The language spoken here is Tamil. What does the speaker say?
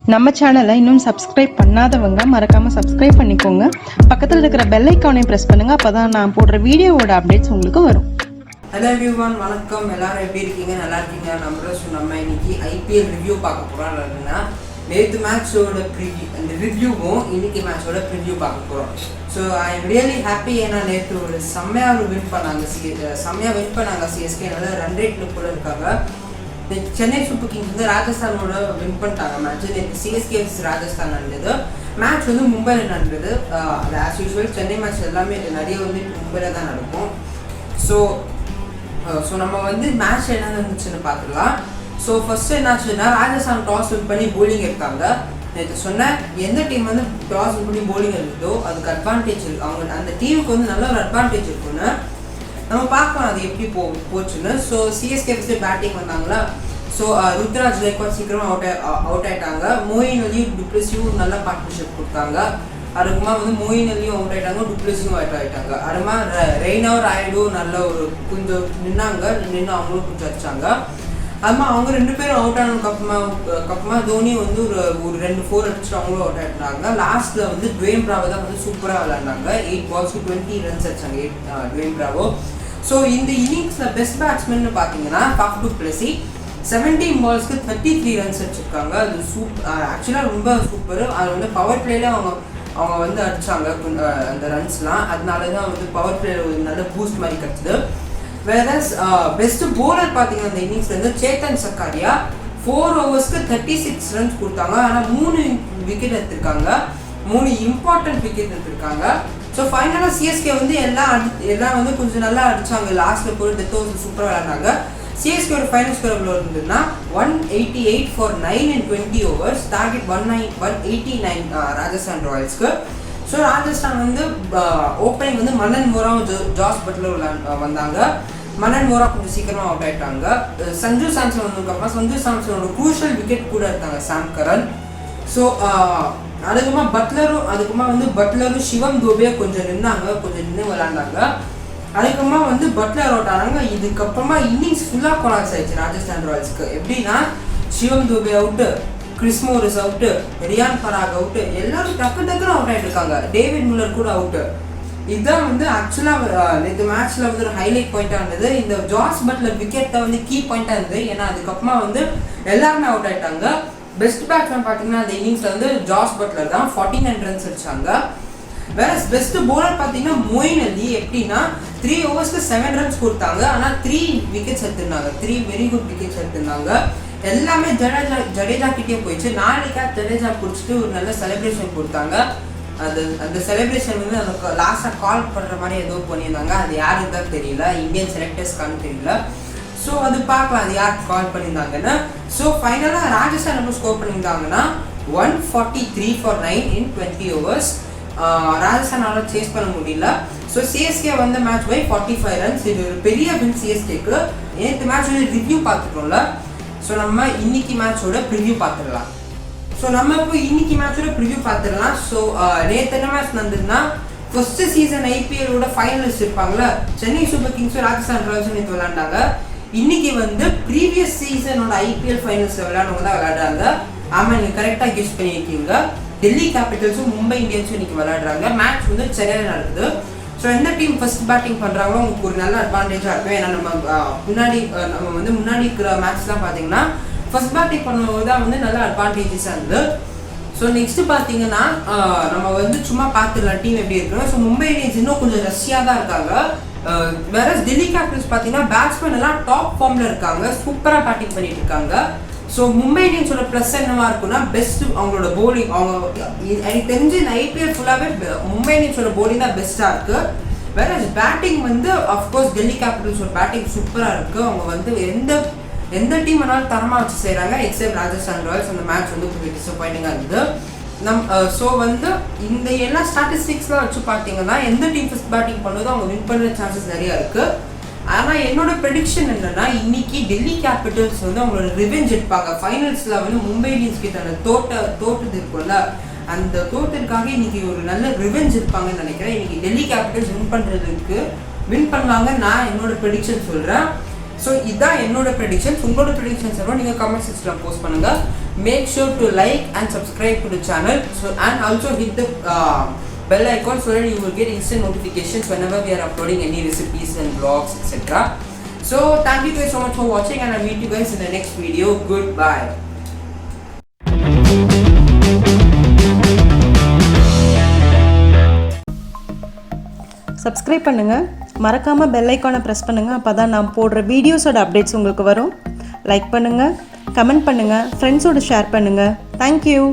நம்ம சேனலை இன்னும் சப்ஸ்கிரைப் பண்ணாதவங்க மறக்காமல் சப்ஸ்கிரைப் பண்ணிக்கோங்க. பக்கத்தில் இருக்கிற பெல் ஐக்கானையும் ப்ரெஸ் பண்ணுங்கள். அப்போ தான் நான் போடுற வீடியோவோட அப்டேட்ஸ் உங்களுக்கு வரும். ஹலோ எவ்ரிவன், வணக்கம். எல்லாரும் எப்படி இருக்கீங்க? நல்லா இருக்கீங்க நம்புறேன். ஸோ நம்ம இன்னைக்கு ஐபிஎல் ரிவ்யூ பார்க்க போகிறோம்னா நேற்று மேட்சோட ப்ரிவ்யூ, அந்த ரிவ்யூவும் இன்னைக்கு மேட்சோட ப்ரிவ்யூ பார்க்க போகிறோம். So I am really happy. ஏன்னா நேற்று ஒரு செம்மையாக வின் பண்ணாங்க சிஎஸ்கே. நல்லா ரன் ரேட்டில் கூட இருக்காங்க. சென்னை சூப்பர் கிங்ஸ் வந்து ராஜஸ்தானோட வின் பண்ணிட்டாங்க மேட்ச். நேற்று சிஎஸ்கே ராஜஸ்தான் நடந்தது. மேட்ச் வந்து மும்பையில் நடந்தது. அது ஆஸ் யூஸ்வல் சென்னை மேட்ச் எல்லாமே நிறைய வந்து மும்பையில் தான் நடக்கும். ஸோ நம்ம வந்து மேட்ச் என்ன இருந்துச்சுன்னு பார்த்துக்கலாம். ஸோ ஃபர்ஸ்ட் என்னாச்சுன்னா ராஜஸ்தான் டாஸ் வின் பண்ணி போலிங் எடுத்தாங்க. நேற்று சொன்னேன், எந்த டீம் வந்து டாஸ் வின் பண்ணி போலிங் எடுத்தோ அதுக்கு அட்வான்டேஜ் இருக்கு. அவங்க அந்த டீமுக்கு வந்து நல்ல ஒரு அட்வான்டேஜ் இருக்குன்னு நம்ம பார்க்கலாம் அது எப்படி போச்சுன்னு. ஸோ சிஎஸ்கே ஃபஸ்ட்டு பேட்டிங் வந்தாங்களா. ஸோ ருத்ராஜ் லைக்வாட் சீக்கிரமாக அவுட் ஆகிட்டாங்க. மோயின் அலியும் டுப்ளஸியும் நல்ல பார்ட்னர்ஷிப் கொடுத்தாங்க. அதுக்குமா வந்து மோயின் அலியும் அவுட் ஆகிட்டாங்க, டுப்ளஸியும் அவுட் ஆகிட்டாங்க. அதுமா ரெய்னா ராய்டும் நல்ல ஒரு கொஞ்சம் நின்று அவங்களும் கொஞ்சம் அடிச்சாங்க. அதுமா அவங்க ரெண்டு பேரும் அவுட் ஆனதுக்கப்புறமா தோனி வந்து ஒரு 2-4 அடிச்சுட்டு அவங்களும் அவுட் ஆகிட்டாங்க. லாஸ்ட்டில் வந்து டுவேன் பிராவோ தான் வந்து சூப்பராக விளையாண்டாங்க. 8 balls 20 runs அடிச்சாங்க டுவேன் பிராவோ. ஸோ இந்த இன்னிங்ஸில் பெஸ்ட் பேட்ஸ்மேன் பார்த்தீங்கன்னா Faf to Blessy 17 balls 33 runs அடிச்சிருக்காங்க. அது ஆக்சுவலாக ரொம்ப சூப்பர். அது வந்து பவர் பிளேல அவங்க வந்து அடித்தாங்க அந்த ரன்ஸ்லாம். அதனால தான் வந்து பவர் பிளேல ஒரு நல்ல பூஸ்ட் மாதிரி கிடச்சிது. வேறஸ் பெஸ்ட் போலர் பார்த்தீங்கன்னா இந்த இன்னிங்ஸ்லேருந்து சேத்தன் சக்காரியா 4 overs 36 runs கொடுத்தாங்க. ஆனால் 3 விக்கெட் எடுத்திருக்காங்க, 3 இம்பார்ட்டன்ட் விக்கெட் எடுத்திருக்காங்க. ஸோ ஃபைனலாக சிஎஸ்கே வந்து எல்லாம் வந்து கொஞ்சம் நல்லா அடித்தாங்க. லாஸ்ட்டில் போய் டெத் ஓவர்ஸ் சூப்பராக விளையாண்டாங்க. சிஎஸ்கேயோட ஃபைனல் ஸ்கோர் எவ்வளோ இருந்ததுன்னா 188 for 9 in 20 overs. Target 189 Rajasthan ராயல்ஸ்க்கு. ஸோ ராஜஸ்தான் வந்து ஓப்பனிங் வந்து மன்னன் மோராவும் ஜாஸ் பட்லர் வந்தாங்க. மன்னன் மோரா கொஞ்சம் சீக்கிரமாக அவுட் ஆகிட்டாங்க. சஞ்சு சாம்சன் வந்ததுக்கப்புறமா சஞ்சு சாம்சனோட க்ரூஷியல் விக்கெட் கூட எடுத்தாங்க சாம் கரன். ஸோ அதுக்குமா பட்லரும் சிவம் துபே கொஞ்சம் நின்று விளையாண்டாங்க. அதுக்கப்புறமா வந்து பட்லர் அவுட் ஆனாங்க. இதுக்கப்புறமா இன்னிங்ஸ் ஃபுல்லாக கொலாப்ஸ் ஆயிடுச்சு ராஜஸ்தான் ராயல்ஸ்க்கு. எப்படின்னா Shivam Dube out, Chris Morris out, Riyan Parag out, எல்லாரும் டக்குன்னு அவுட் ஆகிட்டு இருக்காங்க. டேவிட் மில்லர் கூட அவுட்டு. இதுதான் வந்து ஆக்சுவலாக நேற்று மேட்ச்சில் வந்து ஒரு ஹைலைட் பாயிண்டாக இருந்தது. இந்த ஜாஸ் பட்லர் விக்கெட் தான் வந்து கீ பாயிண்டாக இருந்தது. ஏன்னா அதுக்கப்புறமா வந்து எல்லாருமே அவுட் ஆகிட்டாங்க. பெஸ்ட் பேட்ஸ்மேன் பார்த்தீங்கன்னா அந்த இன்னிங்ஸில் வந்து ஜாஸ் பட்லர் தான் 49 runs அடிச்சாங்க. வேற பெஸ்ட் போலர் பார்த்தீங்கன்னா மோயின் அலி. எப்படின்னா 3 overs 7 runs கொடுத்தாங்க. ஆனால் 3 wickets எடுத்திருந்தாங்க. 3 வெரி குட் விக்கெட்ஸ் எடுத்திருந்தாங்க. எல்லாமே ஜடேஜா கிட்டே போயிடுச்சு. 4 கேப் ஜடேஜா பிடிச்சிட்டு ஒரு நல்ல செலிப்ரேஷன் கொடுத்தாங்க. அந்த செலிப்ரேஷன் வந்து அதுக்கு லாஸ்ட்டாக கால் பண்ணுற மாதிரி ஏதோ பண்ணியிருந்தாங்க. அது யாருக்கு தான் தெரியல, இந்தியன் செலக்டர்ஸ்க்கானு தெரியல. ஸோ அது பார்க்கலாம் அது யாருக்கு கால் பண்ணியிருந்தாங்கன்னு. ஸோ ஃபைனலாக ராஜஸ்தான் எப்படி ஸ்கோர் பண்ணியிருந்தாங்கன்னா 143 for 9 in 20 overs. ராஜஸ்தானால சேஸ் பண்ண முடியல. ஸோ சிஎஸ்கே வந்து மேட்ச் பை 45 runs. இது ஒரு பெரிய வின் சிஎஸ்கேக்கு. நேற்று மேட்ச் வந்து ரிவ்யூ பார்த்துட்டோம்ல. ஸோ நம்ம இன்னைக்கு மேட்சோட ப்ரிவ்யூ பார்த்துடலாம். ஸோ நேற்று என்ன மேட்ச் நடந்ததுன்னா ஃபர்ஸ்ட் சீசன் ஐபிஎலோட ஃபைனலிஸ்ட் இருப்பாங்களா, சென்னை சூப்பர் கிங்ஸும் ராஜஸ்தான் ராயல்ஸும் நேற்று விளையாண்டாங்க. இன்னைக்கு வந்து ப்ரீவியஸ் சீசனோட ஐபிஎல் ஃபைனல்ஸில் விளையாடுறவங்க தான் விளையாடுறாங்க. ஆமாம், நீங்கள் கரெக்டாக கெஸ் பண்ணியிருக்கீங்க. டெல்லி கேபிட்டல்ஸும் மும்பை இந்தியன்ஸும் இன்னைக்கு விளையாடுறாங்க. மேட்ச் வந்து சென்னையில் நடக்குது. ஸோ எந்த டீம் ஃபர்ஸ்ட் பேட்டிங் பண்ணுறாங்களோ உங்களுக்கு ஒரு நல்ல அட்வான்டேஜாக இருக்கும். ஏன்னா நம்ம முன்னாடி இருக்கிற மேட்ச்லாம் பார்த்தீங்கன்னா ஃபர்ஸ்ட் பேட்டிங் பண்ணும்போது தான் வந்து நல்ல அட்வான்டேஜஸாக இருந்தது. ஸோ நெக்ஸ்ட் பார்த்தீங்கன்னா நம்ம வந்து சும்மா பார்த்துடலாம் டீம் எப்படி இருக்குன்னா. ஸோ மும்பை இந்தியன்ஸ் இன்னும் கொஞ்சம் ரஷ்யாக தான் இருக்காங்க. வேற டெல்லி கேபிட்டல்ஸ் பார்த்தீங்கன்னா பேட்ஸ்மேன் எல்லாம் டாப் ஃபார்மில் இருக்காங்க, சூப்பராக பேட்டிங் பண்ணிட்டு இருக்காங்க. ஸோ மும்பை இந்தியன்ஸோட ப்ளஸ் என்னவா இருக்குன்னா பெஸ்ட் அவங்களோட போலிங். எனக்கு தெரிஞ்சு இந்த ஐபிஎல் ஃபுல்லாகவே மும்பை இந்தியன்ஸோட போலிங் தான் பெஸ்ட்டாக இருக்குது. வேற பேட்டிங் வந்து அஃப்கோர்ஸ் டெல்லி கேபிட்டல்ஸோட பேட்டிங் சூப்பராக இருக்குது. அவங்க வந்து எந்த டீம் வேணாலும் தரமாக வச்சு செய்கிறாங்க எக்ஸப்ட் ராஜஸ்தான் ராயல்ஸ். அந்த மேட்ச் வந்து கொஞ்சம் டிசப்பாயிண்டிங்காக இருந்தது. ஸோ வந்து இந்த எல்லா ஸ்டாட்டிஸ்டிக்ஸ்லாம் வச்சு பார்த்தீங்கன்னா எந்த டீம் ஃபர்ஸ்ட் பேட்டிங் பண்ணுதோ அவங்க வின் பண்ணுற சான்சஸ் நிறையா இருக்குது. ஆனால் என்னோட ப்ரெடிக்ஷன் என்னன்னா இன்னைக்கு டெல்லி கேபிட்டல்ஸ் வந்து அவங்களோட ரிவெஞ்ச் எடுப்பாங்க. ஃபைனல்ஸில் வந்து மும்பை இந்தியன்ஸ் கிட்ட தோட்டது இருக்கும்ல, அந்த தோட்டத்துக்காக இன்னைக்கு ஒரு நல்ல ரிவெஞ்ச் இருப்பாங்கன்னு நினைக்கிறேன். இன்னைக்கு டெல்லி கேபிட்டல்ஸ் வின் பண்ணுவாங்க நான் என்னோட ப்ரெடிக்ஷன் சொல்கிறேன். ஸோ இதுதான் என்னோட ப்ரெடிக்ஷன்ஸ். உங்களோட ப்ரெடிக்ஷன்ஸ் எல்லாம் நீங்கள் கமெண்ட் செக்ஷனில் போஸ்ட் பண்ணுங்கள். make sure to like and subscribe to the channel, so and also hit the bell icon so that you will get instant notifications whenever we are uploading any recipes and vlogs, etc. So thank you guys so much for watching, and I'll meet you guys in the next video. Goodbye. Subscribe பண்ணுங்கள், மறக்காமல் பெல் ஐக்கானை ப்ரெஸ் பண்ணுங்கள். அப்போ தான் நான் போடுற வீடியோஸோட அப்டேட்ஸ் உங்களுக்கு வரும். லைக் பண்ணுங்கள், கமெண்ட் பண்ணுங்கள், ஃப்ரெண்ட்ஸோடு ஷேர் பண்ணுங்கள். தேங்க்யூ.